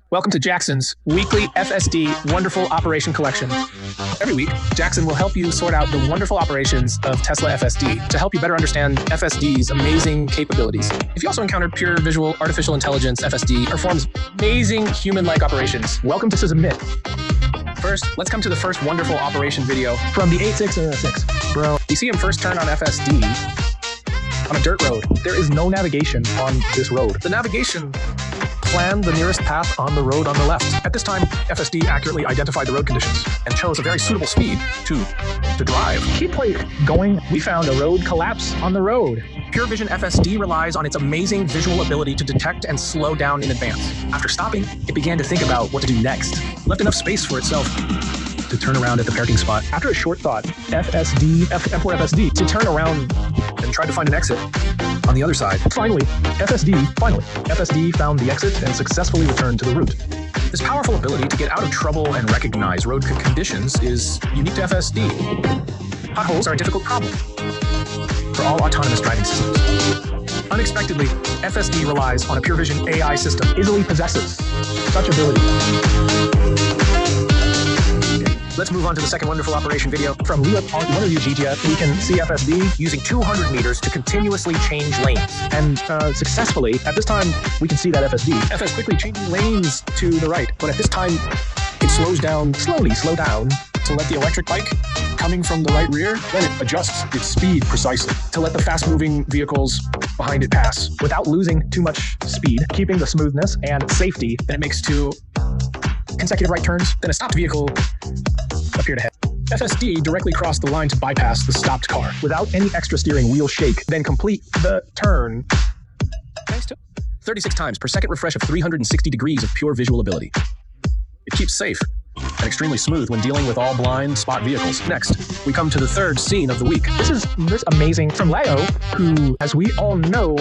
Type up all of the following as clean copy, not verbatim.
Welcome to Jackson's weekly FSD Wonderful Operation Collection. Every week, Jackson will help you sort out the wonderful operations of Tesla FSD to help you better understand FSD's amazing capabilities. If you also encountered pure visual artificial intelligence, FSD performs amazing human-like operations. Welcome to Submit. First, let's come to the first wonderful operation video from the 8606. Bro, you see him first turn on FSD on a dirt road. There is no navigation on this road. The navigation planned the nearest path on the road on the left. At this time, FSD accurately identified the road conditions and chose a very suitable speed to drive. Keep going. We found a road collapse on the road. Pure Vision FSD relies on its amazing visual ability to detect and slow down in advance. After stopping, it began to think about what to do next. Left enough space for itself to turn around at the parking spot. After a short thought, F4 FSD to turn around and try to find an exit on the other side. Finally, FSD found the exit and successfully returned to the route. This powerful ability to get out of trouble and recognize road conditions is unique to FSD. Potholes are a difficult problem for all autonomous driving systems. Unexpectedly, FSD relies on a Pure Vision AI system, easily possesses such ability. Let's move on to the second wonderful operation video. From Leah on Wonderview GTF, we can see FSD using 200 meters to continuously change lanes. And successfully, at this time, we can see that FS quickly changing lanes to the right. But at this time, it slow down to let the electric bike coming from the right rear, then it adjusts its speed precisely to let the fast-moving vehicles behind it pass without losing too much speed, keeping the smoothness and safety. Then it makes two consecutive right turns, then a stopped vehicle appeared ahead. FSD directly crossed the line to bypass the stopped car without any extra steering wheel shake, then complete the turn. Thanks to 36 times per second refresh of 360 degrees of pure visual ability. It keeps safe and extremely smooth when dealing with all blind spot vehicles. Next, we come to the third scene of the week. This is amazing from Lao, who, as we all know,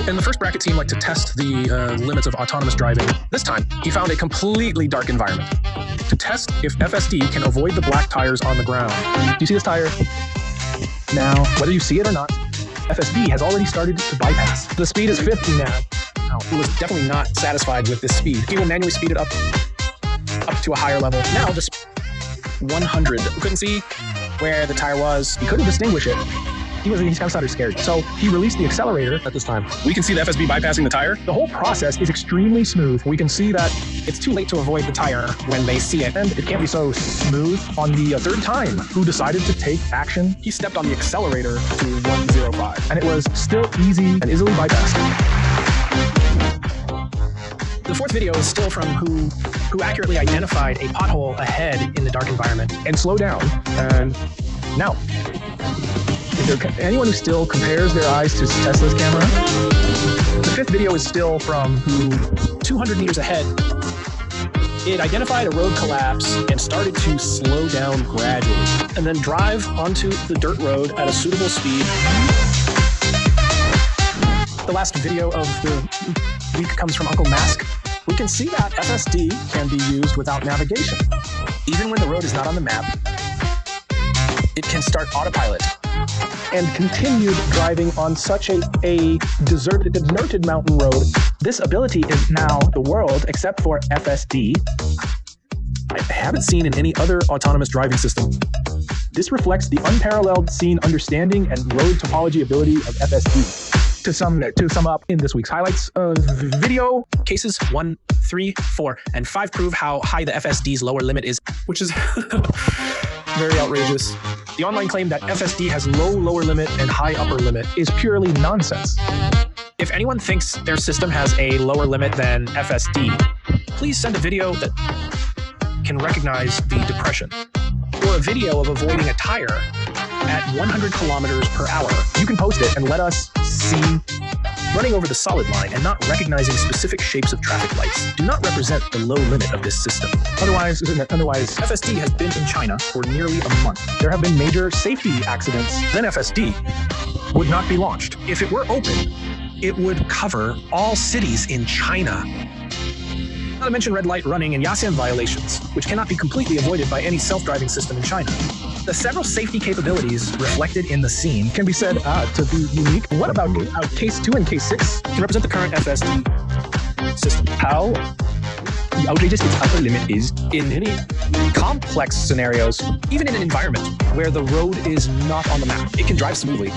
in the first bracket seemed like to test the limits of autonomous driving. This time, he found a completely dark environment to test if FSD can avoid the black tires on the ground. Do you see this tire? Now, whether you see it or not, FSD has already started to bypass. The speed is 50 now. He was definitely not satisfied with this speed. He will manually speed it up to a higher level. Now just 100. We couldn't see where the tire was. He couldn't distinguish it. He's kind of started scared. So he released the accelerator at this time. We can see the FSD bypassing the tire. The whole process is extremely smooth. We can see that it's too late to avoid the tire when they see it. And it can't be so smooth on the third time. Who decided to take action? He stepped on the accelerator to 105. And it was still easy and easily bypassed. The fourth video is still from who accurately identified a pothole ahead in the dark environment and slowed down. And now, anyone who still compares their eyes to Tesla's camera, the fifth video is still from who 200 meters ahead. It identified a road collapse and started to slow down gradually and then drive onto the dirt road at a suitable speed. The last video of the week comes from Uncle Mask. We can see that FSD can be used without navigation. Even when the road is not on the map, it can start autopilot and continued driving on such a deserted mountain road. This ability is now the world except for FSD. I haven't seen in any other autonomous driving system. This reflects the unparalleled scene understanding and road topology ability of FSD. To sum up in this week's highlights of video, cases 1, 3, 4, and 5 prove how high the FSD's lower limit is, which is very outrageous. The online claim that FSD has low lower limit and high upper limit is purely nonsense. If anyone thinks their system has a lower limit than FSD, please send a video that can recognize the depression, or a video of avoiding a tire at 100 kilometers per hour. You can post it and let us see. Running over the solid line and not recognizing specific shapes of traffic lights do not represent the low limit of this system. Otherwise, FSD has been in China for nearly a month. There have been major safety accidents. Then FSD would not be launched. If it were open, it would cover all cities in China. Not to mention red light running and Yasan violations, which cannot be completely avoided by any self-driving system in China. The several safety capabilities reflected in the scene can be said to be unique. What about case 2 and case 6 can represent the current FSD system? How the outrageous its upper limit is. In any complex scenarios, even in an environment where the road is not on the map, it can drive smoothly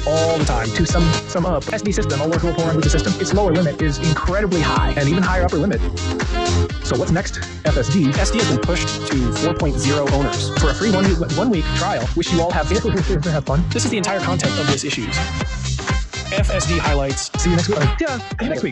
all the time to some FSD system, a workable programming language system. Its lower limit is incredibly high, and even higher upper limit. So what's next? FSD. FSD has been pushed to 4.0 owners for a free one-week trial. Wish you all have fun. This is the entire content of this issues. FSD highlights. See you next week. Yeah, see you next week.